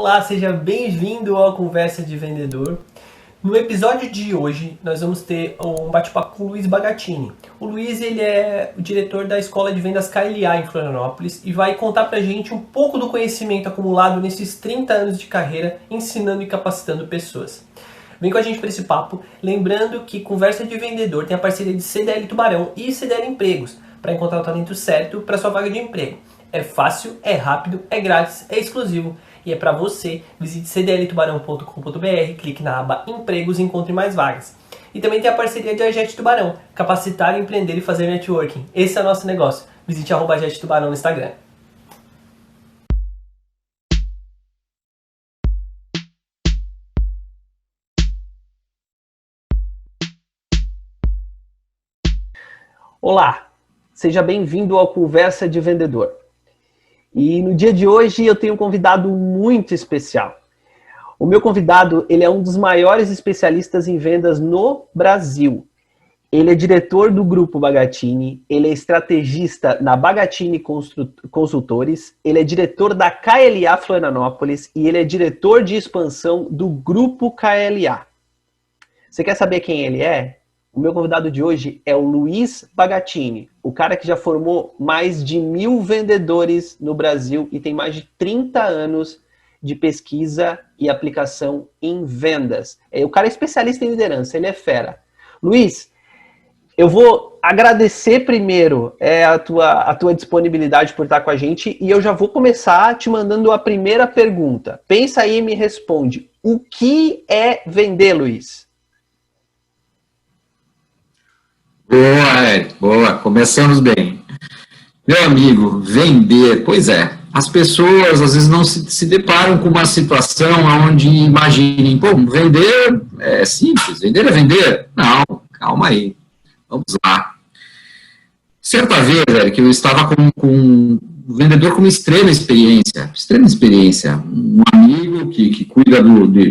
Olá, seja bem-vindo ao Conversa de Vendedor. No episódio de hoje, nós vamos ter um bate-papo com o Luiz Bagatini. O Luiz ele é o diretor da Escola de Vendas KLA em Florianópolis e vai contar pra gente um pouco do conhecimento acumulado nesses 30 anos de carreira ensinando e capacitando pessoas. Vem com a gente para esse papo, lembrando que Conversa de Vendedor tem a parceria de CDL Tubarão e CDL Empregos para encontrar o talento certo para sua vaga de emprego. É fácil, é rápido, é grátis, é exclusivo e é para você. Visite cdltubarão.com.br, clique na aba Empregos e encontre mais vagas. E também tem a parceria de Agete Tubarão, capacitar, empreender e fazer networking. Esse é o nosso negócio. Visite @Agete Tubarão no Instagram. Olá, seja bem-vindo ao Conversa de Vendedor. E no dia de hoje eu tenho um convidado muito especial. O meu convidado, ele é um dos maiores especialistas em vendas no Brasil. Ele é diretor do Grupo Bagatini, ele é estrategista na Bagatini Consultores, ele é diretor da KLA Florianópolis e ele é diretor de expansão do Grupo KLA. Você quer saber quem ele é? O meu convidado de hoje é o Luiz Bagatini, o cara que já formou mais de 1.000 vendedores no Brasil e tem mais de 30 anos de pesquisa e aplicação em vendas. O cara é especialista em liderança, ele é fera. Luiz, eu vou agradecer primeiro a tua disponibilidade por estar com a gente e eu já vou começar te mandando a primeira pergunta. Pensa aí e me responde. O que é vender, Luiz? Boa, Ed, boa, começamos bem. Meu amigo, vender, pois é, as pessoas às vezes não se deparam com uma situação onde imaginem, pô, vender é simples, vender é vender. Não, calma aí, vamos lá. Certa vez, Eric, eu estava com um vendedor com extrema experiência, um amigo que cuida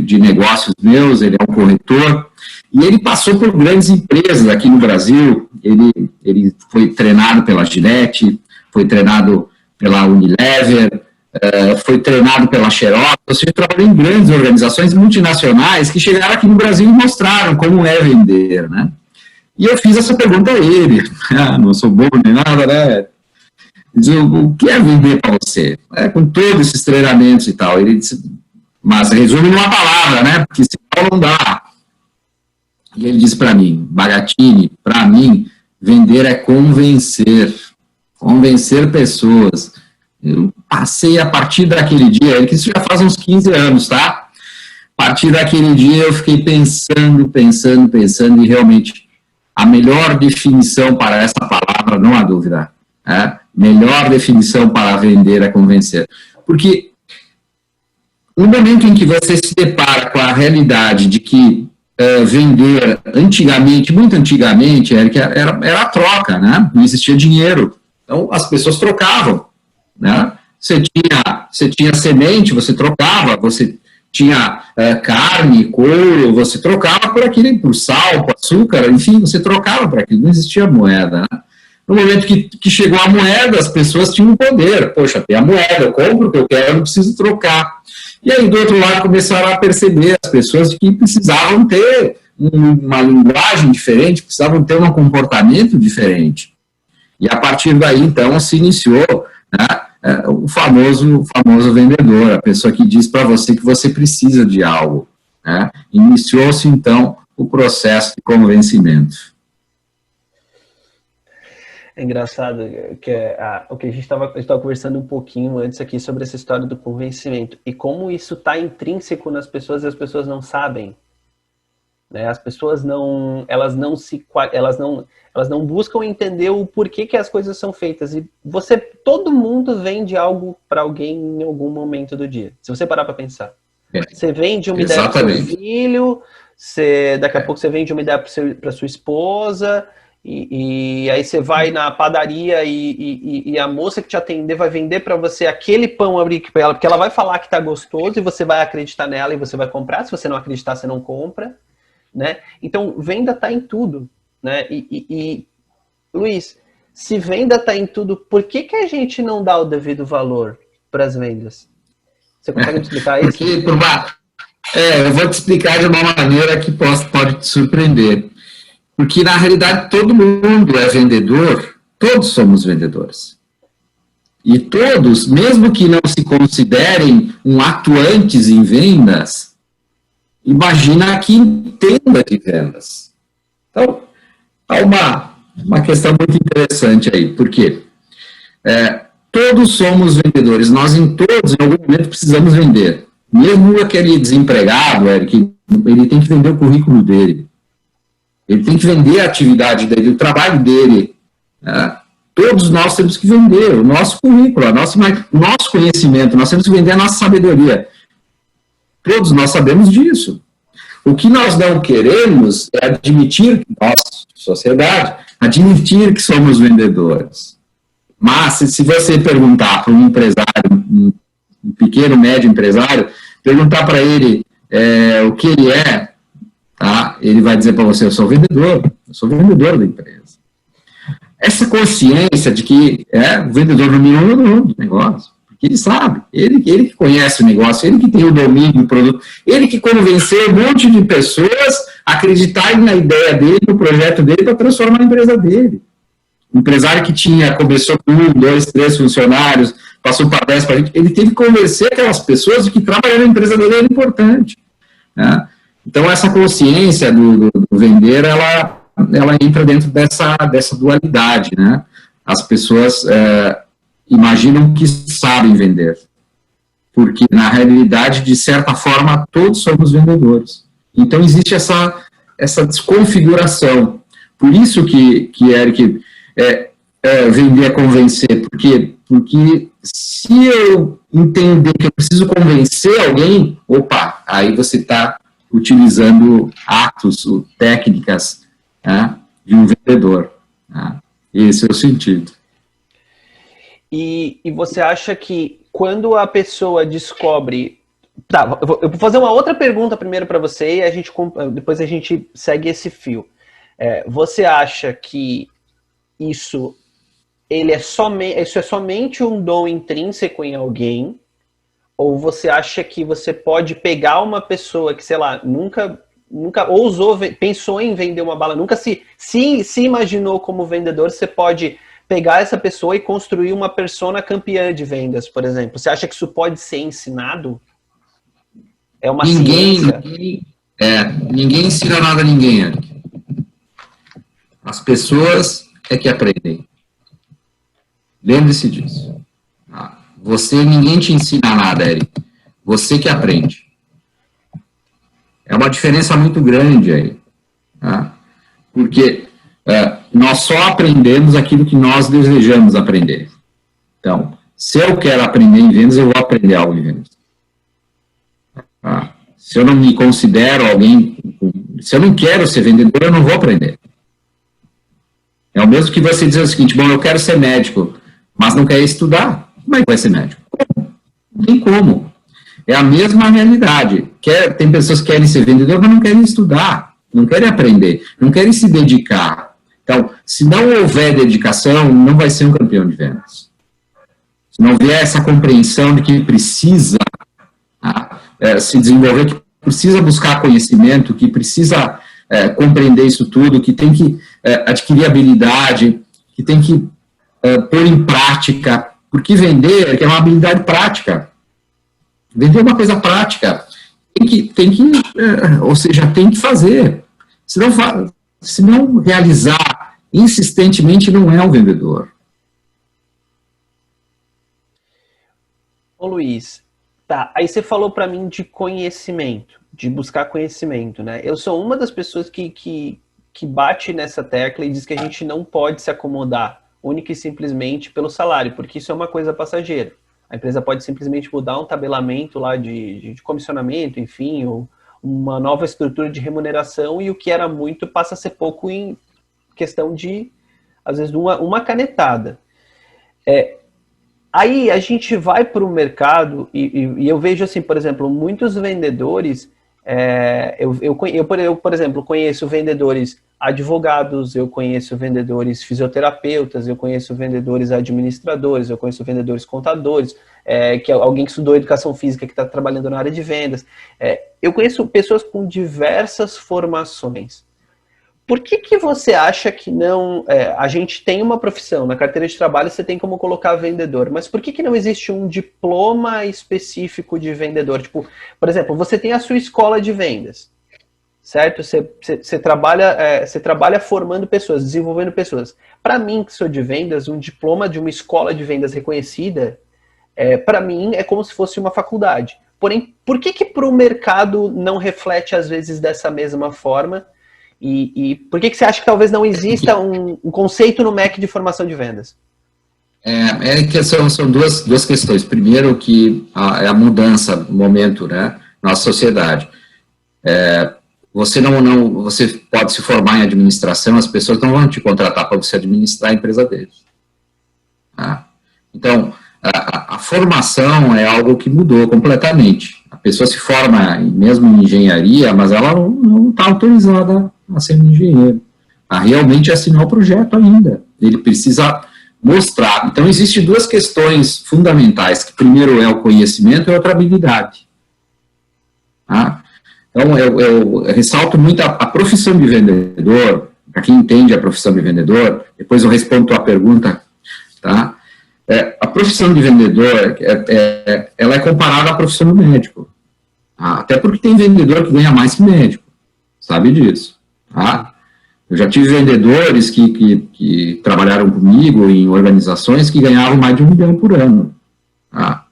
de negócios meus, ele é um corretor, e ele passou por grandes empresas aqui no Brasil, ele foi treinado pela Gillette, foi treinado pela Unilever, foi treinado pela Xerox, ou seja, trabalhou em grandes organizações multinacionais que chegaram aqui no Brasil e mostraram como é vender, né? E eu fiz essa pergunta a ele, não sou bobo nem nada, né? Diz, o que é vender para você? Com todos esses treinamentos e tal. Ele disse, mas resume numa palavra, né? Porque senão não dá. E ele disse para mim, Bagatini, para mim, vender é convencer pessoas. Eu passei a partir daquele dia, ele que isso já faz uns 15 anos, tá? A partir daquele dia eu fiquei pensando e realmente a melhor definição para essa palavra, não há dúvida, melhor definição para vender é convencer. Porque no momento em que você se depara com a realidade de que vender antigamente, muito antigamente, era a troca, né? Não existia dinheiro. Então, as pessoas trocavam, né? Você tinha semente, você trocava, você tinha carne, couro, você trocava por aquilo, por sal, por açúcar, enfim, você trocava por aquilo, não existia moeda, né? No momento que chegou a moeda, as pessoas tinham poder. Poxa, tem a moeda, eu compro o que eu quero, eu não preciso trocar. E aí, do outro lado, começaram a perceber as pessoas que precisavam ter uma linguagem diferente, precisavam ter um comportamento diferente. E a partir daí, então, se iniciou, né, o famoso vendedor, a pessoa que diz para você que você precisa de algo, né? Iniciou-se, então, o processo de convencimento. É engraçado que o que a gente estava conversando um pouquinho antes aqui sobre essa história do convencimento e como isso está intrínseco nas pessoas e as pessoas não sabem, né? As pessoas elas não buscam entender o porquê que as coisas são feitas e todo mundo vende algo para alguém em algum momento do dia. Se você parar para pensar, você vende uma ideia para o seu filho, daqui a pouco você vende uma ideia para sua esposa. E aí você vai na padaria e a moça que te atender vai vender para você aquele pão abrir para ela, porque ela vai falar que tá gostoso e você vai acreditar nela e você vai comprar. Se você não acreditar, você não compra, né? Então, venda tá em tudo, né? Luiz, se venda tá em tudo, por que a gente não dá o devido valor para as vendas? Você consegue me explicar isso? Porque, eu vou te explicar de uma maneira que pode te surpreender. Porque, na realidade, todo mundo é vendedor, todos somos vendedores. E todos, mesmo que não se considerem atuantes em vendas, imagina que entenda de vendas. Então, há uma questão muito interessante aí. Por quê? Todos somos vendedores. Nós, em algum momento, precisamos vender. Mesmo aquele desempregado, Eric, ele tem que vender o currículo dele. Ele tem que vender a atividade dele, o trabalho dele. Todos nós temos que vender o nosso currículo, o nosso conhecimento, nós temos que vender a nossa sabedoria. Todos nós sabemos disso. O que nós não queremos é admitir, nós, sociedade, admitir que somos vendedores. Mas, se você perguntar para um empresário, um pequeno, médio empresário, perguntar para ele o que ele é, tá? Ele vai dizer para você, eu sou vendedor da empresa. Essa consciência de que é o vendedor número 1 do negócio, porque ele sabe, ele que conhece o negócio, ele que tem o domínio do produto, ele que convenceu um monte de pessoas a acreditarem na ideia dele, no projeto dele, para transformar a empresa dele. O empresário que começou com 1, 2, 3 funcionários, passou para 10, para 20, ele teve que convencer aquelas pessoas de que trabalhar na empresa dele era importante. Né? Então, essa consciência do vender, ela entra dentro dessa dualidade. Né? As pessoas imaginam que sabem vender, porque, na realidade, de certa forma, todos somos vendedores. Então, existe essa desconfiguração. Por isso que Eric, vender é convencer. Por quê? Porque se eu entender que eu preciso convencer alguém, aí você está utilizando atos, técnicas, né, de um vendedor. Né? Esse é o sentido. E você acha que quando a pessoa descobre... Tá, eu vou fazer uma outra pergunta primeiro para você e depois a gente segue esse fio. Você acha que isso é somente um dom intrínseco em alguém? Ou você acha que você pode pegar uma pessoa que, sei lá, nunca pensou em vender uma bala, nunca se imaginou como vendedor, você pode pegar essa pessoa e construir uma persona campeã de vendas, por exemplo? Você acha que isso pode ser ensinado? É uma ciência? Ninguém ensina nada a ninguém, Eric. As pessoas é que aprendem. Lembre-se disso. Ninguém te ensina nada, Eric. Você que aprende. É uma diferença muito grande aí. Tá? Porque nós só aprendemos aquilo que nós desejamos aprender. Então, se eu quero aprender em vendas, eu vou aprender algo em vendas. Tá? Se eu não me considero alguém... Se eu não quero ser vendedor, eu não vou aprender. É o mesmo que você dizer o seguinte, eu quero ser médico, mas não quer estudar. Como é que vai ser médico? Não tem como. É a mesma realidade. Tem pessoas que querem ser vendedor, mas não querem estudar, não querem aprender, não querem se dedicar. Então, se não houver dedicação, não vai ser um campeão de vendas. Se não houver essa compreensão de que precisa se desenvolver, que precisa buscar conhecimento, que precisa compreender isso tudo, que tem que adquirir habilidade, que tem que pôr em prática, porque vender é uma habilidade prática. Vender é uma coisa prática. Ou seja, tem que fazer. Se não realizar insistentemente, não é um vendedor. Ô Luiz, tá, aí você falou para mim de conhecimento, de buscar conhecimento, né? Eu sou uma das pessoas que bate nessa tecla e diz que a gente não pode se acomodar única e simplesmente pelo salário, porque isso é uma coisa passageira. A empresa pode simplesmente mudar um tabelamento lá de comissionamento, enfim, ou uma nova estrutura de remuneração, e o que era muito passa a ser pouco em questão de, às vezes, uma canetada. Aí a gente vai para o mercado e eu vejo assim, por exemplo, muitos vendedores, eu, por exemplo, conheço vendedores advogados, eu conheço vendedores fisioterapeutas, eu conheço vendedores administradores, eu conheço vendedores contadores, que é alguém que estudou educação física, que está trabalhando na área de vendas. Eu conheço pessoas com diversas formações. Por que você acha que não... a gente tem uma profissão, na carteira de trabalho você tem como colocar vendedor, mas por que não existe um diploma específico de vendedor? Tipo, por exemplo, você tem a sua escola de vendas, certo? Você trabalha formando pessoas, desenvolvendo pessoas. Para mim, que sou de vendas, um diploma de uma escola de vendas reconhecida, para mim, é como se fosse uma faculdade. Porém, por que para o mercado não reflete, às vezes, dessa mesma forma? E por que você acha que talvez não exista um conceito no MEC de formação de vendas? Que são duas questões. Primeiro, que é a mudança no momento, né, na sociedade. Você pode se formar em administração, as pessoas não vão te contratar para você administrar a empresa deles. Tá? Então, a formação é algo que mudou completamente. A pessoa se forma mesmo em engenharia, mas ela não está autorizada a ser um engenheiro, a realmente assinar o projeto ainda. Ele precisa mostrar. Então, existem duas questões fundamentais, que primeiro é o conhecimento e outra habilidade. Tá? Então, eu ressalto muito a profissão de vendedor, para quem entende a profissão de vendedor, depois eu respondo a tua pergunta, tá? A profissão de vendedor, ela é comparada à profissão do médico. Tá? Até porque tem vendedor que ganha mais que médico, sabe disso. Tá? Eu já tive vendedores que trabalharam comigo em organizações que ganhavam mais de 1 milhão por ano. Tá?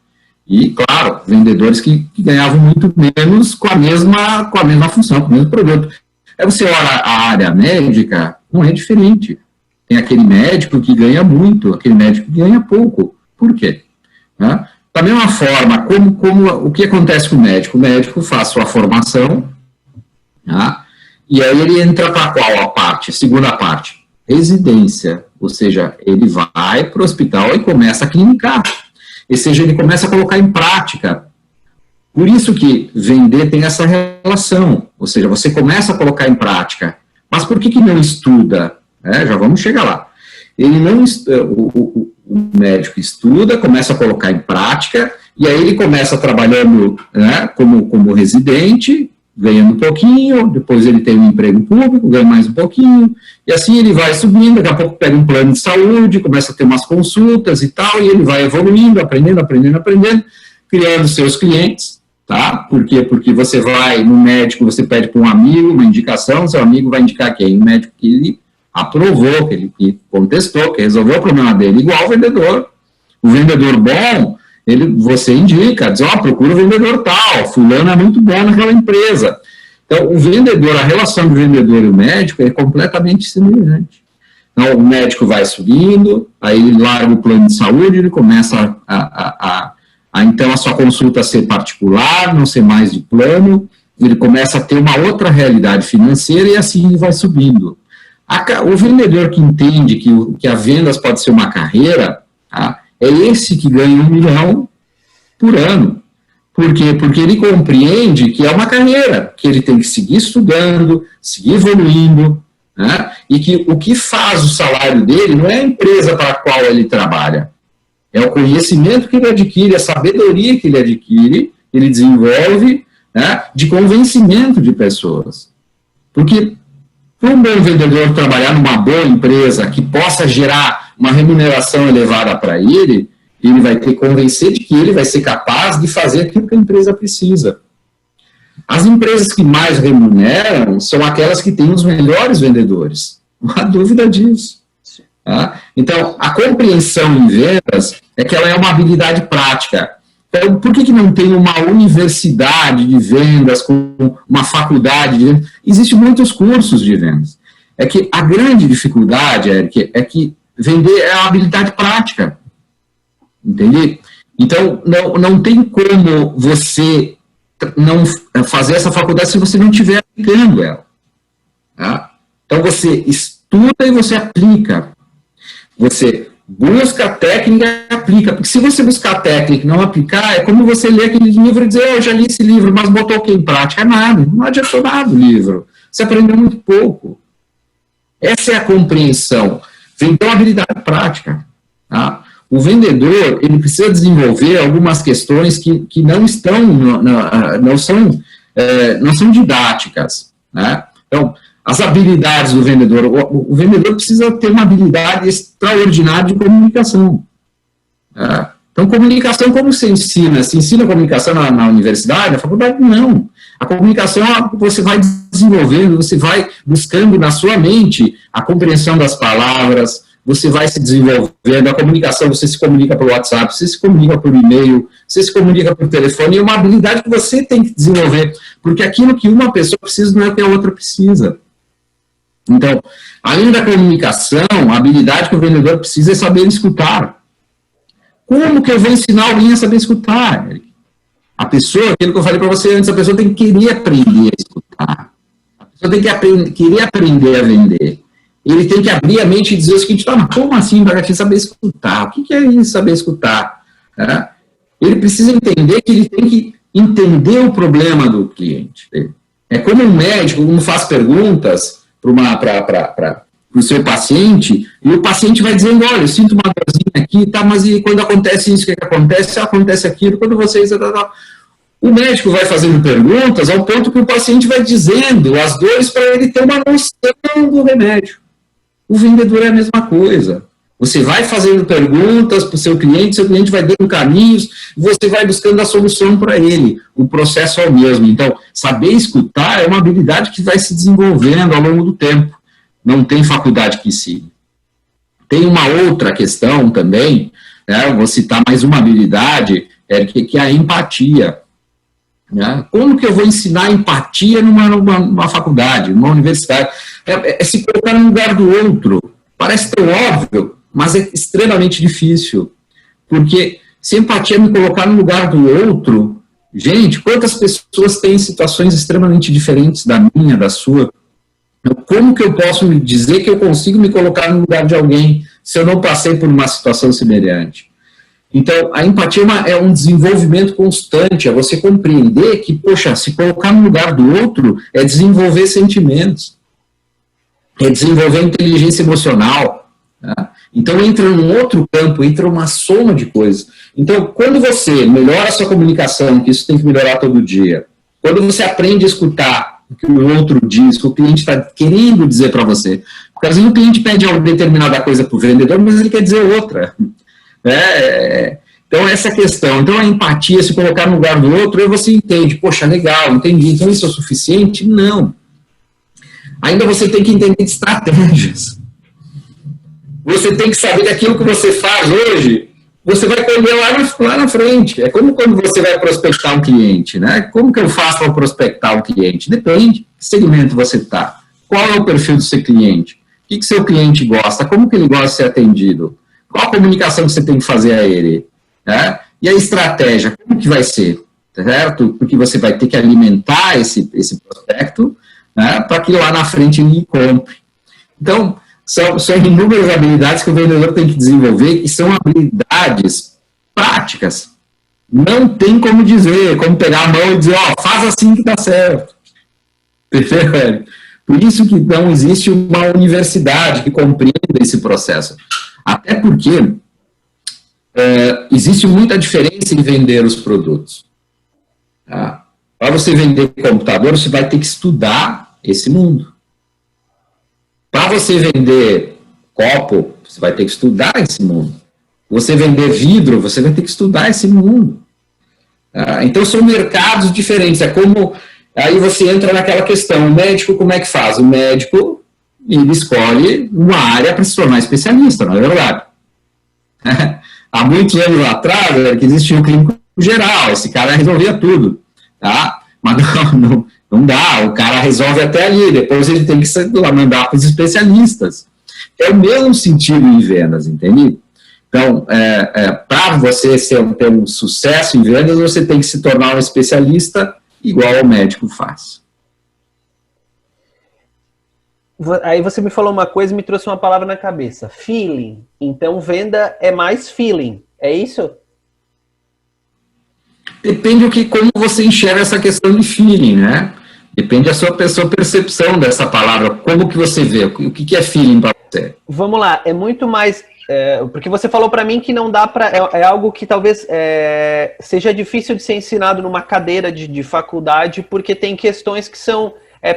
E, claro, vendedores que ganhavam muito menos com a mesma função, com o mesmo produto. Aí você olha a área médica, não é diferente. Tem aquele médico que ganha muito, aquele médico que ganha pouco. Por quê? Tá? Da mesma forma, o que acontece com o médico? O médico faz sua formação, tá? E aí ele entra para qual a parte? A segunda parte, residência. Ou seja, ele vai para o hospital e começa a clinicar. Ou seja, ele começa a colocar em prática. Por isso que vender tem essa relação. Ou seja, você começa a colocar em prática. Mas por que não estuda? Já vamos chegar lá. Ele não, o médico estuda, começa a colocar em prática, e aí ele começa trabalhando, né, como residente, ganhando um pouquinho, depois ele tem um emprego público, ganha mais um pouquinho, e assim ele vai subindo, daqui a pouco pega um plano de saúde, começa a ter umas consultas e tal, e ele vai evoluindo, aprendendo, criando seus clientes, tá? Por quê? Porque você vai no médico, você pede para um amigo uma indicação, seu amigo vai indicar quem? Um médico que ele aprovou, que ele contestou, que resolveu o problema dele, igual o vendedor. O vendedor bom, você indica, diz, procura o vendedor tal, fulano é muito bom naquela empresa. Então, o vendedor, a relação do vendedor e o médico é completamente semelhante. Então, o médico vai subindo, aí ele larga o plano de saúde, ele começa então, a sua consulta ser particular, não ser mais de plano, ele começa a ter uma outra realidade financeira e assim ele vai subindo. O vendedor que entende que a vendas pode ser uma carreira, tá? É esse que ganha 1 milhão por ano. Por quê? Porque ele compreende que é uma carreira, que ele tem que seguir estudando, seguir evoluindo, né? E que o que faz o salário dele não é a empresa para a qual ele trabalha, é o conhecimento que ele adquire, a sabedoria que ele adquire, ele desenvolve, né, de convencimento de pessoas. Porque para um bom vendedor trabalhar numa boa empresa que possa gerar uma remuneração elevada para ele, ele vai ter que convencer de que ele vai ser capaz de fazer aquilo que a empresa precisa. As empresas que mais remuneram são aquelas que têm os melhores vendedores. Não há dúvida disso. Tá? Então, a compreensão em vendas é que ela é uma habilidade prática. Então, por que não tem uma universidade de vendas, com uma faculdade de vendas? Existem muitos cursos de vendas. É que a grande dificuldade, Eric, é que vender é uma habilidade prática. Entende? Então, não tem como você não fazer essa faculdade se você não estiver aplicando ela. Tá? Então, você estuda e você aplica. Você busca a técnica e aplica. Porque se você buscar a técnica e não aplicar, é como você ler aquele livro e dizer, eu já li esse livro, mas botou o que em prática? Nada. Não adiantou nada o livro. Você aprendeu muito pouco. Essa é a compreensão. Vender é uma habilidade prática. Tá? O vendedor, ele precisa desenvolver algumas questões que não estão, não são didáticas. Né? Então, as habilidades do vendedor, o vendedor precisa ter uma habilidade extraordinária de comunicação. Tá? Então, comunicação, como você ensina? Se ensina comunicação na universidade, na faculdade? Não. A comunicação, você vai desenvolvendo, você vai buscando na sua mente a compreensão das palavras, você vai se desenvolvendo. A comunicação, você se comunica por WhatsApp, você se comunica por e-mail, você se comunica por telefone, é uma habilidade que você tem que desenvolver, porque aquilo que uma pessoa precisa não é o que a outra precisa. Então, além da comunicação, a habilidade que o vendedor precisa é saber escutar. Como que eu vou ensinar alguém a saber escutar? A pessoa, aquilo que eu falei para você antes, a pessoa tem que querer aprender a escutar. A pessoa tem que querer aprender a vender. Ele tem que abrir a mente e dizer o seguinte, mas como assim para saber escutar? O que é isso, saber escutar? Ele precisa entender que ele tem que entender o problema do cliente. É como um médico, como faz perguntas para o seu paciente, e o paciente vai dizendo, olha, eu sinto uma dorzinha aqui, tá, mas e quando acontece isso, o que acontece? Acontece aquilo, quando vocês... O médico vai fazendo perguntas ao ponto que o paciente vai dizendo as dores para ele ter uma noção do remédio. O vendedor é a mesma coisa. Você vai fazendo perguntas para o seu cliente vai dando caminhos, você vai buscando a solução para ele. O processo é o mesmo. Então, saber escutar é uma habilidade que vai se desenvolvendo ao longo do tempo. Não tem faculdade que ensine. Tem uma outra questão também, né, vou citar mais uma habilidade, que é a empatia. Né? Como que eu vou ensinar empatia numa faculdade, numa universidade? É se colocar no lugar do outro. Parece tão óbvio, mas é extremamente difícil. Porque se empatia é me colocar no lugar do outro, gente, quantas pessoas têm situações extremamente diferentes da minha, da sua? Como que eu posso me dizer que eu consigo me colocar no lugar de alguém se eu não passei por uma situação semelhante? Então, a empatia é um desenvolvimento constante, é você compreender que, poxa, se colocar no lugar do outro é desenvolver sentimentos, é desenvolver inteligência emocional. Tá? Então, entra num outro campo, entra uma soma de coisas. Então, quando você melhora a sua comunicação, que isso tem que melhorar todo dia, quando você aprende a escutar o que o outro diz, o que o cliente está querendo dizer para você. Porque às vezes o cliente pede uma determinada coisa para o vendedor, mas ele quer dizer outra. Então, essa questão. Então, a empatia, se colocar no lugar do outro, aí você entende. Poxa, legal, entendi. Então, isso é o suficiente? Não. Ainda você tem que entender estratégias. Você tem que saber que aquilo que você faz hoje, você vai colher lá na frente. É como quando você vai prospectar um cliente, né? Como que eu faço para prospectar um cliente? Depende. Que segmento você está? Qual é o perfil do seu cliente? O que seu cliente gosta? Como que ele gosta de ser atendido? Qual a comunicação que você tem que fazer a ele? Né? E a estratégia, como que vai ser? Certo? Porque você vai ter que alimentar esse prospecto, né, para que lá na frente ele compre. Então, são inúmeras habilidades que o vendedor tem que desenvolver, e são habilidades práticas. Não tem como dizer, como pegar a mão e dizer, faz assim que dá certo. Entendeu? Por isso que não existe uma universidade que compreenda esse processo. Até porque existe muita diferença em vender os produtos. Tá? Para você vender computador, você vai ter que estudar esse mundo. Para você vender copo, você vai ter que estudar esse mundo. Você vender vidro, você vai ter que estudar esse mundo. Então, são mercados diferentes. É como... Aí você entra naquela questão, o médico como é que faz? O médico, ele escolhe uma área para se tornar especialista, não é verdade? Há muitos anos atrás, que existia um clínico geral, esse cara resolvia tudo. Tá? Mas não dá, o cara resolve até ali, depois ele tem que mandar para os especialistas. É o mesmo sentido em vendas, entende? Então, para você ter um sucesso em vendas, você tem que se tornar um especialista igual ao médico faz. Aí você me falou uma coisa e me trouxe uma palavra na cabeça. Feeling. Então, venda é mais feeling. É isso? Depende como você enxerga essa questão de feeling, né? Depende da sua percepção dessa palavra. Como que você vê? O que é feeling para você? Vamos lá, é muito mais... porque você falou para mim que não dá para... É algo que talvez seja difícil de ser ensinado numa cadeira de faculdade, porque tem questões que são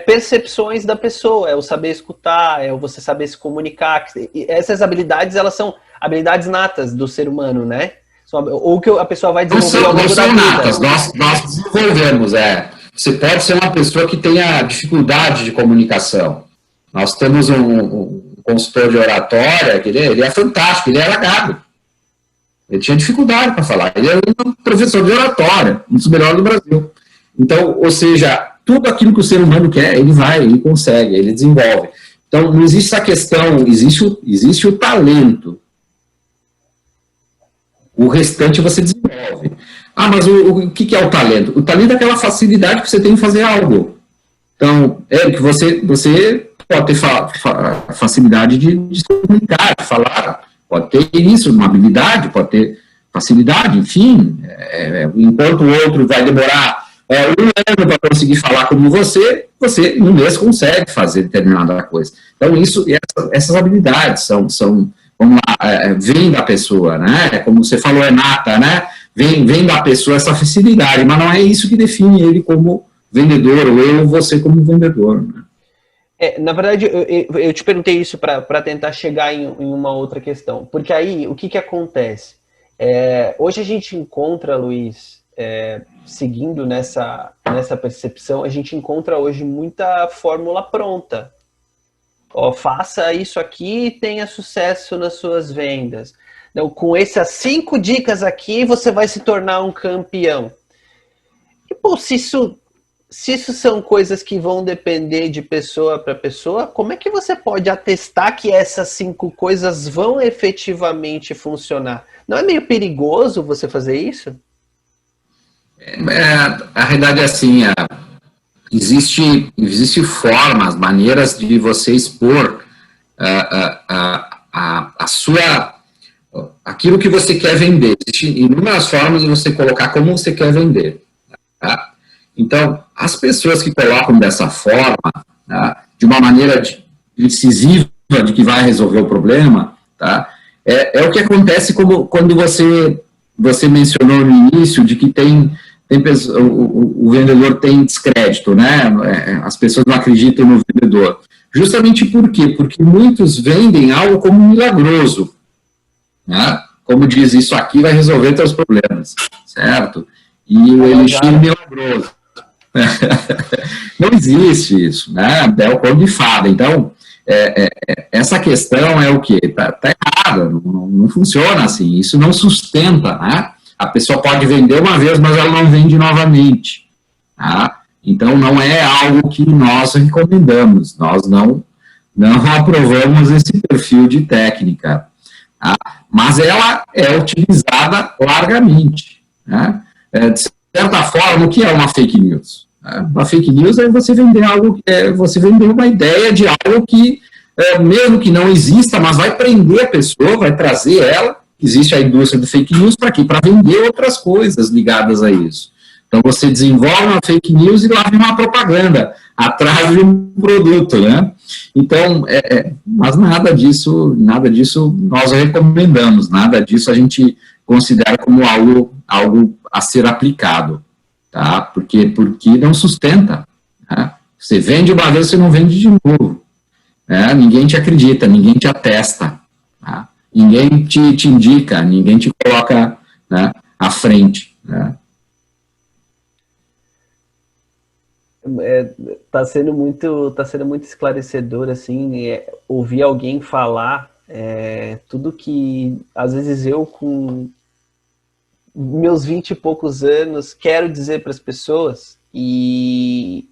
percepções da pessoa, é o saber escutar, é o você saber se comunicar. E essas habilidades, elas são habilidades natas do ser humano, né? Ou que a pessoa vai desenvolver ao longo da vida. Natas, nós desenvolvemos, Você pode ser uma pessoa que tenha dificuldade de comunicação. Nós temos um consultor de oratória, que ele é fantástico, ele é largado. Ele tinha dificuldade para falar. Ele é um professor de oratória, um dos melhores do Brasil. Então, ou seja, tudo aquilo que o ser humano quer, ele consegue, ele desenvolve. Então, não existe essa questão, existe o talento. O restante você desenvolve. Mas o que é o talento? O talento é aquela facilidade que você tem em fazer algo. Então, Eric, você pode ter facilidade de se comunicar, de falar, pode ter isso, uma habilidade, pode ter facilidade, enfim. Enquanto o outro vai demorar um ano para conseguir falar como você em um mês consegue fazer determinada coisa. Então, essas habilidades são vamos lá, vem da pessoa, né? Como você falou, é nata, né? Vem da pessoa essa facilidade, mas não é isso que define ele como vendedor, ou eu ou você como vendedor, né? Na verdade, eu te perguntei isso para tentar chegar em uma outra questão. Porque aí, o que acontece? Hoje a gente encontra, Luiz, seguindo nessa percepção, a gente encontra hoje muita fórmula pronta. Faça isso aqui e tenha sucesso nas suas vendas. Então, com essas 5 dicas aqui, você vai se tornar um campeão. E, se isso são coisas que vão depender de pessoa para pessoa, como é que você pode atestar que essas 5 coisas vão efetivamente funcionar? Não é meio perigoso você fazer isso? A realidade é assim, existe formas, maneiras de você expor a sua, aquilo que você quer vender. Existem inúmeras formas de você colocar como você quer vender. Tá? Então, as pessoas que colocam dessa forma, tá, de uma maneira decisiva de que vai resolver o problema, tá, é o que acontece quando você mencionou no início de que o vendedor tem descrédito, né? As pessoas não acreditam no vendedor. Justamente por quê? Porque muitos vendem algo como milagroso, né? Como diz, isso aqui vai resolver seus problemas, certo? E o elixir milagroso. Não existe isso, né? É o conto de fada. Então, essa questão é o quê? Tá errada, não funciona assim, isso não sustenta, né? A pessoa pode vender uma vez, mas ela não vende novamente. Tá? Então, não é algo que nós recomendamos. Nós não aprovamos esse perfil de técnica. Tá? Mas ela é utilizada largamente. Né? De certa forma, o que é uma fake news? Uma fake news é você vender algo, você vender uma ideia de algo que, mesmo que não exista, mas vai prender a pessoa, vai trazer ela. Existe a indústria do fake news para quê? Para vender outras coisas ligadas a isso. Então, você desenvolve uma fake news e lá vem uma propaganda atrás de um produto, né? Então, mas nada disso nós recomendamos, nada disso a gente considera como algo a ser aplicado, tá? Porque não sustenta. Né? Você vende uma vez, você não vende de novo. Né? Ninguém te acredita, ninguém te atesta, tá? Ninguém te indica, ninguém te coloca, né, à frente. Né? Tá sendo muito esclarecedor, assim, ouvir alguém falar tudo que, às vezes, eu, com meus 20 e poucos anos, quero dizer para as pessoas e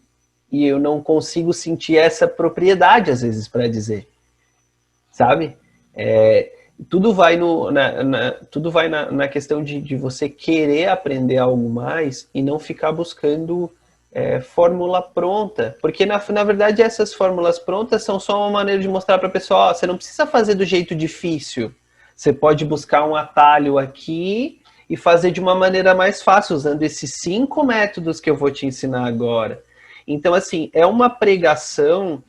eu não consigo sentir essa propriedade, às vezes, para dizer, sabe? Tudo vai na questão de você querer aprender algo mais e não ficar buscando fórmula pronta. Porque, na verdade, essas fórmulas prontas são só uma maneira de mostrar para a pessoa, você não precisa fazer do jeito difícil. Você pode buscar um atalho aqui e fazer de uma maneira mais fácil, usando esses 5 métodos que eu vou te ensinar agora. Então, assim, é uma pregação,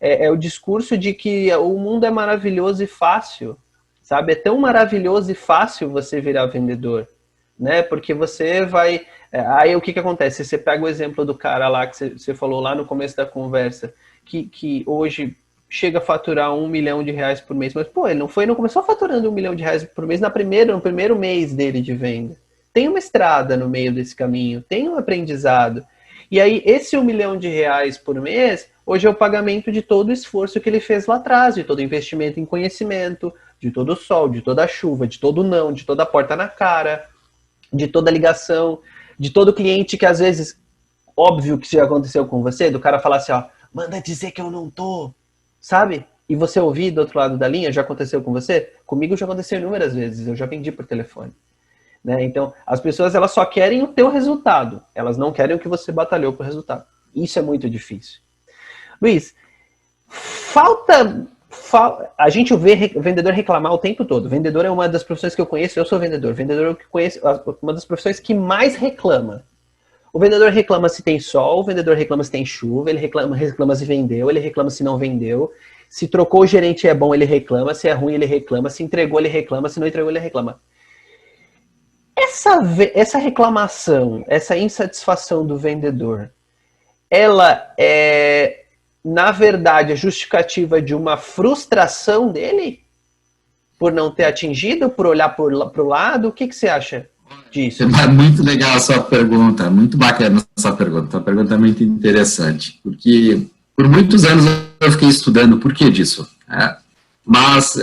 é o discurso de que o mundo é maravilhoso e fácil, sabe? É tão maravilhoso e fácil você virar vendedor, né? Porque você vai... Aí o que acontece? Você pega o exemplo do cara lá que você falou lá no começo da conversa, que hoje chega a faturar R$1 milhão por mês, mas pô, ele não começou faturando R$1 milhão por mês no primeiro mês dele de venda. Tem uma estrada no meio desse caminho, tem um aprendizado. E aí esse R$1 milhão por mês, hoje é o pagamento de todo o esforço que ele fez lá atrás, de todo o investimento em conhecimento, de todo o sol, de toda a chuva, de todo o não, de toda a porta na cara, de toda a ligação, de todo cliente que às vezes, óbvio que isso já aconteceu com você, do cara falar assim, ó, manda dizer que eu não tô, sabe? E você ouvir do outro lado da linha, já aconteceu com você? Comigo já aconteceu inúmeras vezes, eu já vendi por telefone. Né? Então, as pessoas elas só querem o teu resultado, elas não querem o que você batalhou por resultado. Isso é muito difícil. Luiz, a gente vê vendedor reclamar o tempo todo. Vendedor é uma das profissões que eu conheço, eu sou vendedor. Vendedor é o que conheço, uma das profissões que mais reclama. O vendedor reclama se tem sol, o vendedor reclama se tem chuva, ele reclama se vendeu, ele reclama se não vendeu. Se trocou o gerente é bom, ele reclama, se é ruim, ele reclama, se entregou, ele reclama, se não entregou, ele reclama. Essa reclamação, essa insatisfação do vendedor, ela é, na verdade, a justificativa de uma frustração dele? Por não ter atingido, por olhar para o lado? O que você acha disso? É muito legal a sua pergunta, muito bacana essa pergunta. Uma pergunta muito interessante, porque por muitos anos eu fiquei estudando o porquê disso. Mas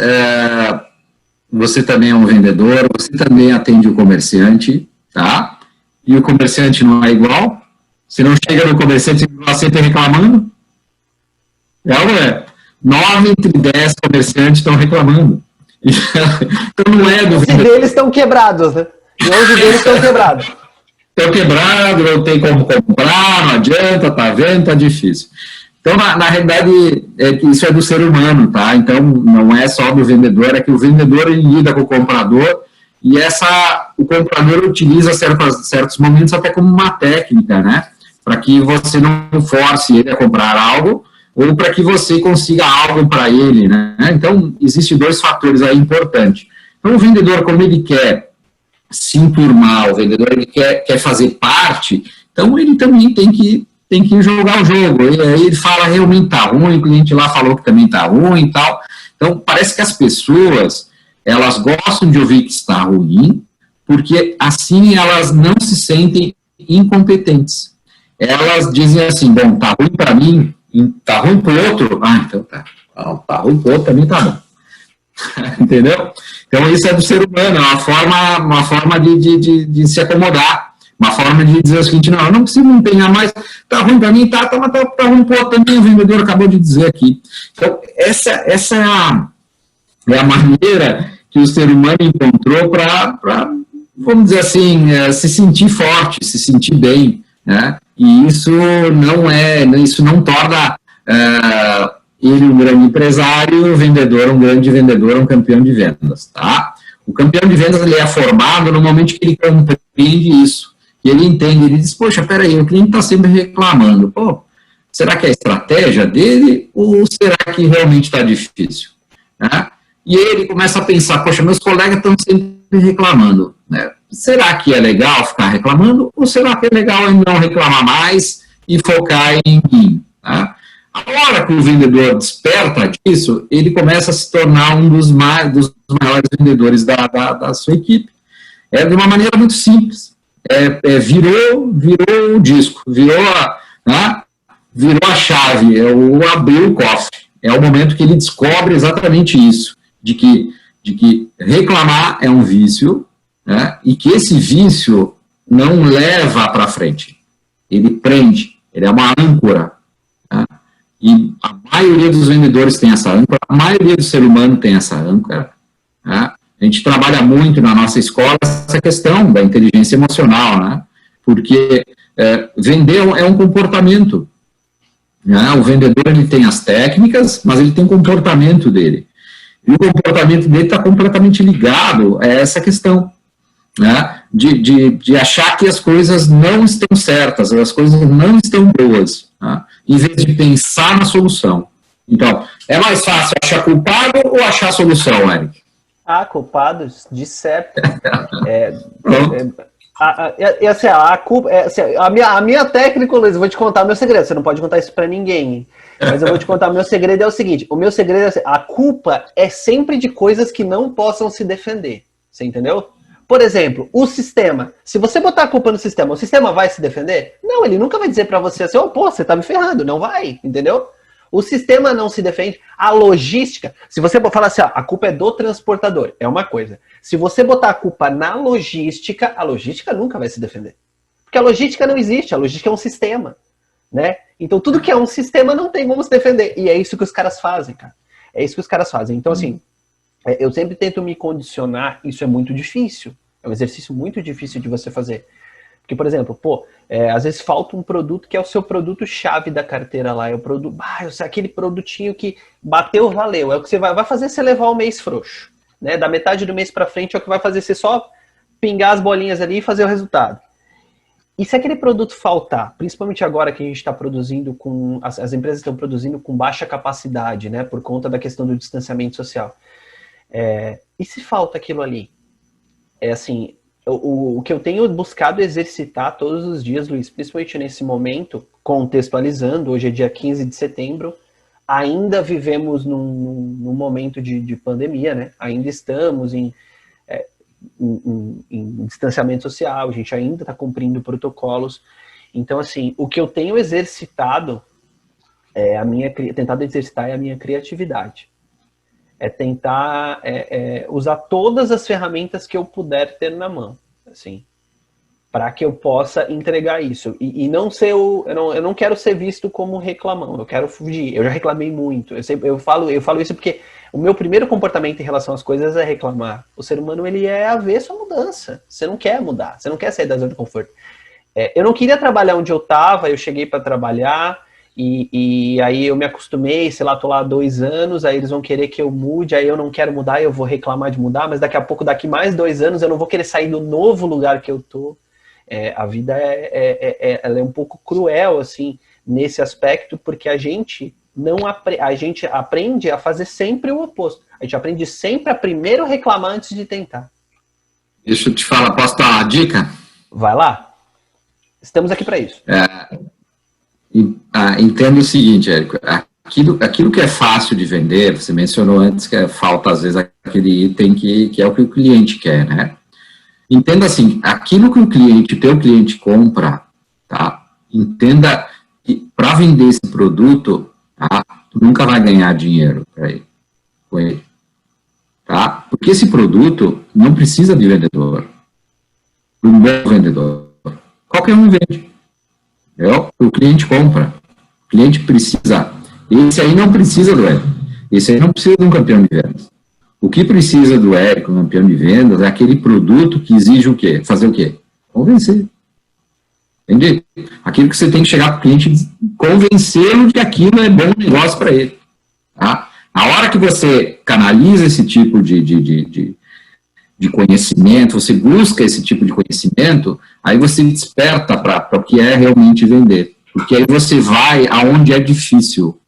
você também é um vendedor, você também atende o comerciante, tá? E o comerciante não é igual. Você não chega no comerciante e está sempre reclamando. É ou não é? 9 entre 10 comerciantes estão reclamando. Então não é do vendedor. 11 deles estão quebrados, né? E 11 deles estão quebrados. Estão quebrados, não tem como comprar, não adianta, tá vendo, tá difícil. Então, na realidade, isso é do ser humano, tá? Então, não é só do vendedor, é que o vendedor ele lida com o comprador e o comprador utiliza certos momentos até como uma técnica, né? Para que você não force ele a comprar algo ou para que você consiga algo para ele, né? Então, existem 2 fatores aí importantes. Então, o vendedor, como ele quer se enturmar, o vendedor ele quer fazer parte, então ele também tem que jogar o jogo. E aí ele fala, realmente tá ruim, o cliente lá falou que também tá ruim e tal. Então, parece que as pessoas, elas gostam de ouvir que está ruim, porque assim elas não se sentem incompetentes. Elas dizem assim, bom, tá ruim para mim, tá ruim pro outro, então tá. Tá ruim pro outro também tá bom. Entendeu? Então, isso é do ser humano, é uma forma de se acomodar. Uma forma de dizer o seguinte, não, eu não preciso me empenhar mais, tá ruim para mim, tá ruim para outro também, o vendedor acabou de dizer aqui. Então, essa é a maneira que o ser humano encontrou para, vamos dizer assim, se sentir forte, se sentir bem, né? E isso não torna ele um grande empresário, o vendedor um grande vendedor, um campeão de vendas, tá? O campeão de vendas ele é formado no momento que ele compreende isso. E ele entende, ele diz, poxa, peraí, o cliente está sempre reclamando. Pô, será que é a estratégia dele ou será que realmente está difícil? Né? E aí ele começa a pensar, poxa, meus colegas estão sempre reclamando. Né? Será que é legal ficar reclamando ou será que é legal não reclamar mais e focar em mim? Tá? A hora que o vendedor desperta disso, ele começa a se tornar um dos maiores vendedores da sua equipe. É de uma maneira muito simples. Virou o disco, virou a chave, abriu o cofre. É o momento que ele descobre exatamente isso, de que reclamar é um vício, né, e que esse vício não leva para frente. Ele prende, ele é uma âncora. Né, e a maioria dos vendedores tem essa âncora, a maioria do ser humano tem essa âncora. Né, a gente trabalha muito na nossa escola essa questão da inteligência emocional, né? Porque vender é um comportamento. Né? O vendedor ele tem as técnicas, mas ele tem o comportamento dele. E o comportamento dele está completamente ligado a essa questão, né? De achar que as coisas não estão certas, as coisas não estão boas. tá? Em vez de pensar na solução. Então, é mais fácil achar culpado ou achar a solução, Eric? Culpados, de certo. Assim, a culpa, assim, a minha técnica, Luiz, eu vou te contar o meu segredo. Você não pode contar isso pra ninguém, mas eu vou te contar o meu segredo. É o seguinte: o meu segredo é assim, a culpa é sempre de coisas que não possam se defender. Você entendeu? Por exemplo, o sistema. Se você botar a culpa no sistema, o sistema vai se defender? Não, ele nunca vai dizer pra você assim, você tá me ferrando. Não vai, entendeu? O sistema não se defende. A logística, se você falar assim, a culpa é do transportador, é uma coisa. Se você botar a culpa na logística, a logística nunca vai se defender. Porque a logística não existe, a logística é um sistema, né? Então tudo que é um sistema não tem como se defender. E é isso que os caras fazem, cara. É isso que os caras fazem. Então, assim, eu sempre tento me condicionar, isso é muito difícil. É um exercício muito difícil de você fazer. Porque, por exemplo, às vezes falta um produto que é o seu produto-chave da carteira lá. É o produto, aquele produtinho que bateu, valeu. É o que você vai fazer você levar o mês frouxo. Né? Da metade do mês para frente é o que vai fazer você só pingar as bolinhas ali e fazer o resultado. E se aquele produto faltar, principalmente agora que a gente está produzindo as empresas estão produzindo com baixa capacidade, né? Por conta da questão do distanciamento social. E se falta aquilo ali? Assim... O que eu tenho buscado exercitar todos os dias, Luiz, principalmente nesse momento, contextualizando, hoje é dia 15 de setembro, ainda vivemos num momento de pandemia, né? Ainda estamos em distanciamento social, a gente ainda está cumprindo protocolos. Então, assim, o que eu tenho exercitado, tentado exercitar é a minha criatividade. É tentar usar todas as ferramentas que eu puder ter na mão, assim, para que eu possa entregar isso. E não ser eu não quero ser visto como reclamão, eu quero fugir. Eu já reclamei muito. Eu falo isso porque o meu primeiro comportamento em relação às coisas é reclamar. O ser humano, ele é avesso à mudança. Você não quer mudar, você não quer sair da zona de conforto. Eu não queria trabalhar onde eu estava, eu cheguei para trabalhar... E aí eu me acostumei, sei lá, tô lá há 2 anos, aí eles vão querer que eu mude, aí eu não quero mudar, eu vou reclamar de mudar, mas daqui a pouco, daqui mais 2 anos, eu não vou querer sair do novo lugar que eu tô. A vida ela é um pouco cruel, assim, nesse aspecto, porque a gente aprende a fazer sempre o oposto. A gente aprende sempre a primeiro reclamar antes de tentar. Deixa eu te falar, posso dar uma dica? Vai lá. Estamos aqui para isso. Entendo o seguinte, Érico, aquilo que é fácil de vender, você mencionou antes que falta às vezes aquele item que é o que o cliente quer, né? Entenda assim, aquilo que o teu cliente compra, tá? Entenda que para vender esse produto, tá? Tu nunca vai ganhar dinheiro com ele, tá? Porque esse produto não precisa de vendedor, um bom vendedor, qualquer um vende. O cliente compra, o cliente precisa. Esse aí não precisa do Érico, esse aí não precisa de um campeão de vendas. O que precisa do Érico, um campeão de vendas, é aquele produto que exige o quê? Fazer o quê? Convencer. Entende? Aquilo que você tem que chegar para o cliente e convencê-lo de que aquilo é bom negócio para ele. Tá? A hora que você canaliza esse tipo de conhecimento, você busca esse tipo de conhecimento, aí você desperta para o que é realmente vender. Porque aí você vai aonde é difícil.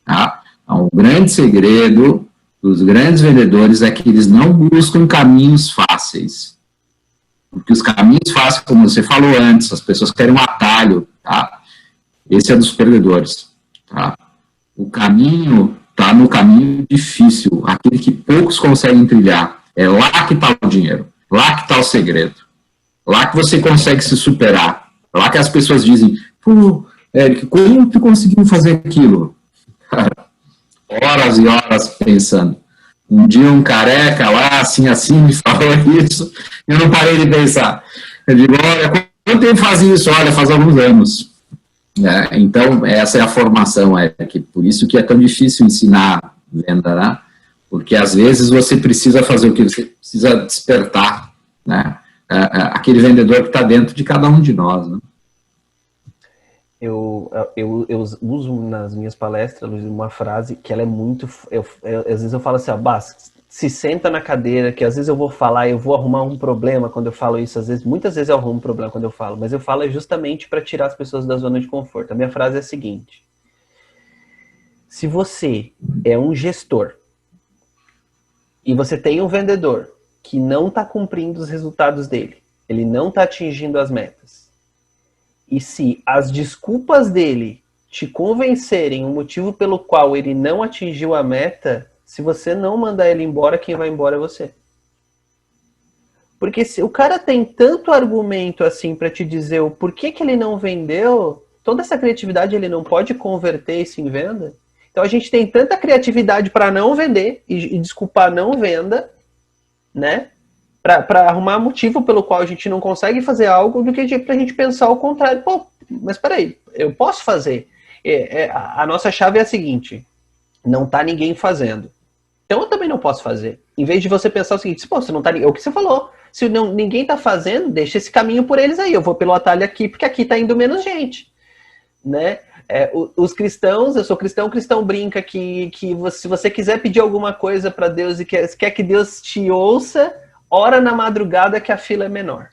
Tá? Um grande segredo dos grandes vendedores é que eles não buscam caminhos fáceis. Porque os caminhos fáceis, como você falou antes, as pessoas querem um atalho. Tá? Esse é dos perdedores. Tá? O caminho está no caminho difícil, aquele que poucos conseguem trilhar. É lá que está o dinheiro, lá que está o segredo, lá que você consegue se superar, lá que as pessoas dizem, pô, Érico, como tu conseguiu fazer aquilo? Horas e horas pensando. Um dia um careca lá, assim, me falou isso, eu não parei de pensar. Eu digo, olha, quanto tempo faz isso? Olha, faz alguns anos. Então, essa é a formação, por isso que é tão difícil ensinar venda, né? Porque, às vezes, você precisa fazer o que? Você precisa despertar, né? Aquele vendedor que está dentro de cada um de nós, né? eu uso nas minhas palestras uma frase que ela é muito... às vezes eu falo assim, Bas, se senta na cadeira, que às vezes eu vou falar, eu vou arrumar um problema quando eu falo isso, muitas vezes eu arrumo um problema quando eu falo, mas eu falo justamente para tirar as pessoas da zona de conforto. A minha frase é a seguinte: se você é um gestor e você tem um vendedor que não está cumprindo os resultados dele, ele não está atingindo as metas, e se as desculpas dele te convencerem o motivo pelo qual ele não atingiu a meta, se você não mandar ele embora, quem vai embora é você. Porque se o cara tem tanto argumento assim para te dizer o porquê que ele não vendeu, toda essa criatividade ele não pode converter isso em venda. Então a gente tem tanta criatividade para não vender e desculpar a não venda, né? Para arrumar motivo pelo qual a gente não consegue fazer algo, do que pra gente pensar o contrário. Pô, mas peraí, eu posso fazer. A nossa chave é a seguinte: não tá ninguém fazendo, então eu também não posso fazer. Em vez de você pensar o seguinte: pô, você não tá, é o que você falou, se ninguém tá fazendo, deixa esse caminho por eles aí, eu vou pelo atalho aqui, porque aqui tá indo menos gente, né? Os cristãos, eu sou cristão, cristão brinca que se você quiser pedir alguma coisa para Deus e quer que Deus te ouça, ora na madrugada que a fila é menor.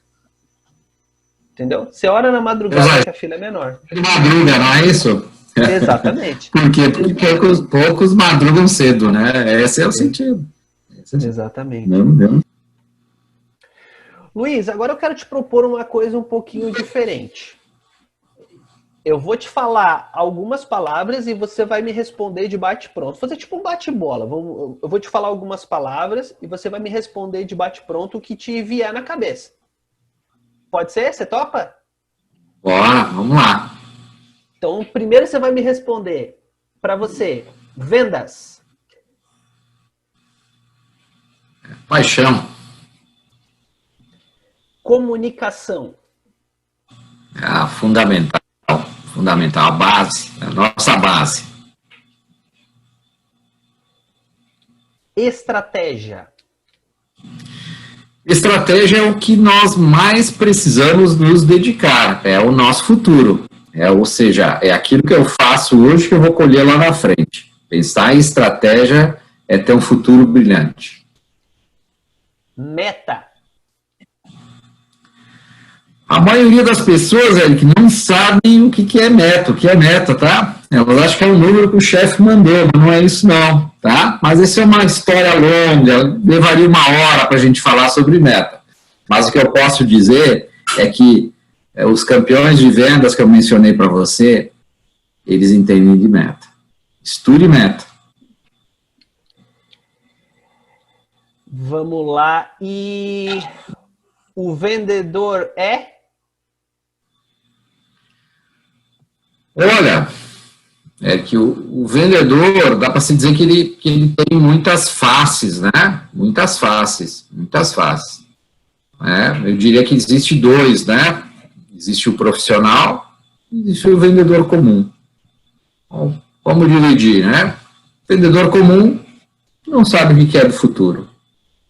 Entendeu? Você ora na madrugada que a fila é menor. De madruga, não é isso? Exatamente. Por quê? Porque poucos madrugam cedo, né? Esse é o sentido. Exatamente. Não. Luiz, agora eu quero te propor uma coisa um pouquinho diferente. Eu vou te falar algumas palavras e você vai me responder de bate-pronto. Vou fazer tipo um bate-bola. Eu vou te falar algumas palavras e você vai me responder de bate-pronto o que te vier na cabeça. Pode ser? Você topa? Bora, vamos lá. Então, primeiro você vai me responder, para você, vendas. Paixão. Comunicação. Fundamental. Fundamental. A base. A nossa base. Estratégia. Estratégia é o que nós mais precisamos nos dedicar. É o nosso futuro. Ou seja, é aquilo que eu faço hoje que eu vou colher lá na frente. Pensar em estratégia é ter um futuro brilhante. Meta. A maioria das pessoas, Eric, não sabem o que é meta. O que é meta, tá? Elas acham que é um número que o chefe mandou, mas não é isso não, tá? Mas essa é uma história longa, levaria uma hora para a gente falar sobre meta. Mas o que eu posso dizer é que os campeões de vendas que eu mencionei para você, eles entendem de meta. Estude meta. Vamos lá. E o vendedor é? Olha, é que o vendedor, dá para se dizer que ele tem muitas faces, né? Muitas faces. Eu diria que existe dois, né? Existe o profissional e existe o vendedor comum. Como dividir, né? O vendedor comum não sabe o que é do futuro.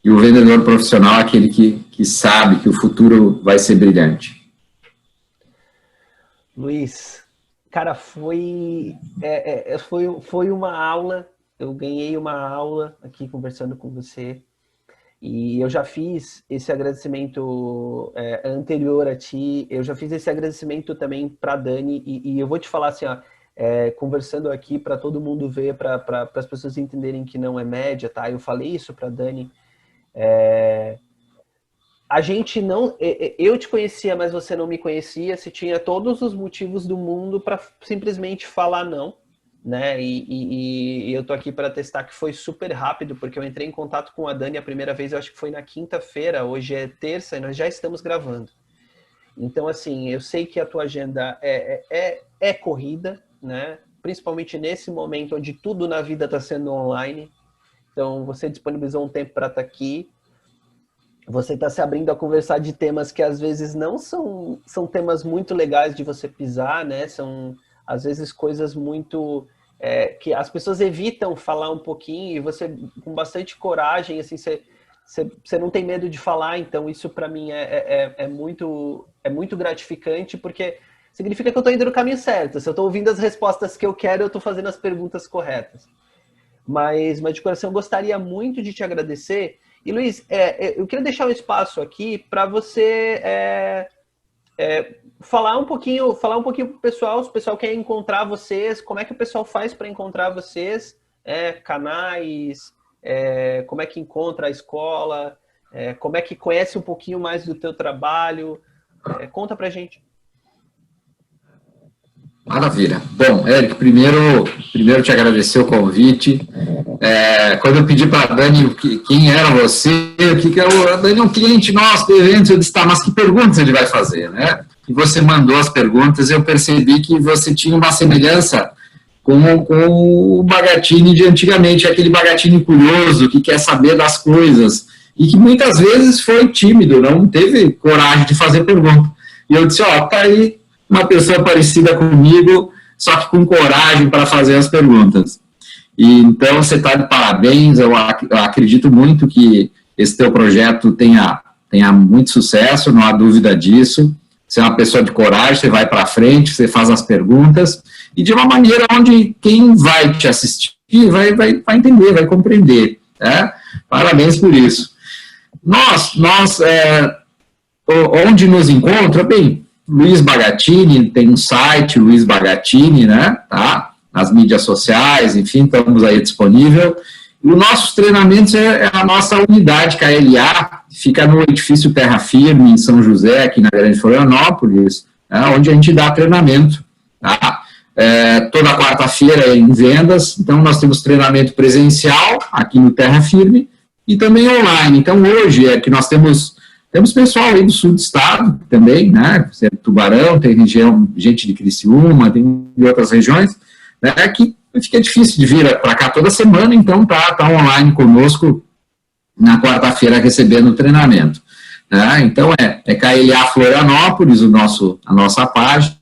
E o vendedor profissional é aquele que sabe que o futuro vai ser brilhante. Luiz, cara, foi uma aula. Eu ganhei uma aula aqui conversando com você. E eu já fiz esse agradecimento anterior a ti, eu já fiz esse agradecimento também para Dani, e eu vou te falar assim, ó, conversando aqui para todo mundo ver, para as pessoas entenderem que não é média, tá? Eu falei isso para Dani. A gente não... Eu te conhecia, mas você não me conhecia, você tinha todos os motivos do mundo para simplesmente falar não, né? E eu tô aqui para testar que foi super rápido, porque eu entrei em contato com a Dani a primeira vez, eu acho que foi na quinta-feira, hoje é terça e nós já estamos gravando. Então, assim, eu sei que a tua agenda é corrida, né? Principalmente nesse momento onde tudo na vida está sendo online. Então, você disponibilizou um tempo para estar aqui. Você está se abrindo a conversar de temas que às vezes não são temas muito legais de você pisar, né? São, às vezes, coisas muito... que as pessoas evitam falar um pouquinho, e você, com bastante coragem, assim, você não tem medo de falar. Então isso para mim é muito gratificante, porque significa que eu estou indo no caminho certo. Se eu estou ouvindo as respostas que eu quero, eu estou fazendo as perguntas corretas. Mas de coração, eu gostaria muito de te agradecer. E, Luiz, eu queria deixar um espaço aqui para você falar um pouquinho para o pessoal, se o pessoal quer encontrar vocês, como é que o pessoal faz para encontrar vocês, canais, como é que encontra a escola, como é que conhece um pouquinho mais do teu trabalho. Conta pra gente. Maravilha. Bom, Éric, primeiro te agradecer o convite. Quando eu pedi para a Dani quem era você, a Dani é um cliente nosso do evento, eu disse, tá, mas que perguntas ele vai fazer, né? E você mandou as perguntas, eu percebi que você tinha uma semelhança com o Bagatini de antigamente, aquele Bagatini curioso, que quer saber das coisas, e que muitas vezes foi tímido, não teve coragem de fazer pergunta. E eu disse, tá aí uma pessoa parecida comigo, só que com coragem para fazer as perguntas. E, então, você está de parabéns, eu acredito muito que esse teu projeto tenha muito sucesso, não há dúvida disso. Você é uma pessoa de coragem, você vai para frente, você faz as perguntas, e de uma maneira onde quem vai te assistir vai entender, vai compreender. Né? Parabéns por isso. Onde nos encontra? Bem, Luiz Bagatini, tem um site, Luiz Bagatini, né, tá? Nas mídias sociais, enfim, estamos aí disponível. E os nossos treinamentos é a nossa unidade KLA, fica no edifício Terra Firme, em São José, aqui na Grande Florianópolis, onde a gente dá treinamento, tá? Toda quarta-feira em vendas, então nós temos treinamento presencial aqui no Terra Firme e também online. Então hoje é que nós temos pessoal aí do sul do estado também, né? Tubarão, tem gente de Criciúma, tem de outras regiões, né? Que fica difícil de vir para cá toda semana, então tá online conosco na quarta-feira recebendo o treinamento. Né? Então é KLA Florianópolis, a nossa página,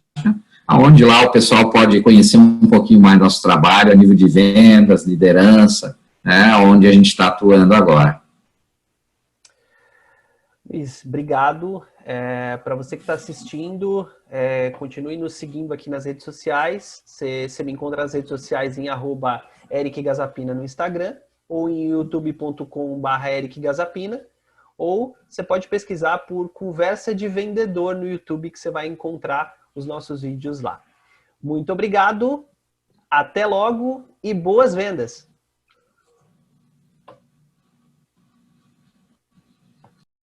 onde lá o pessoal pode conhecer um pouquinho mais do nosso trabalho a nível de vendas, liderança, né? Onde a gente está atuando agora. Luiz, obrigado. Para você que está assistindo, continue nos seguindo aqui nas redes sociais. Você me encontra nas redes sociais em @ericgazapina no Instagram ou em youtube.com/ericgazapina, ou você pode pesquisar por Conversa de Vendedor no YouTube, que você vai encontrar os nossos vídeos lá. Muito obrigado, até logo e boas vendas!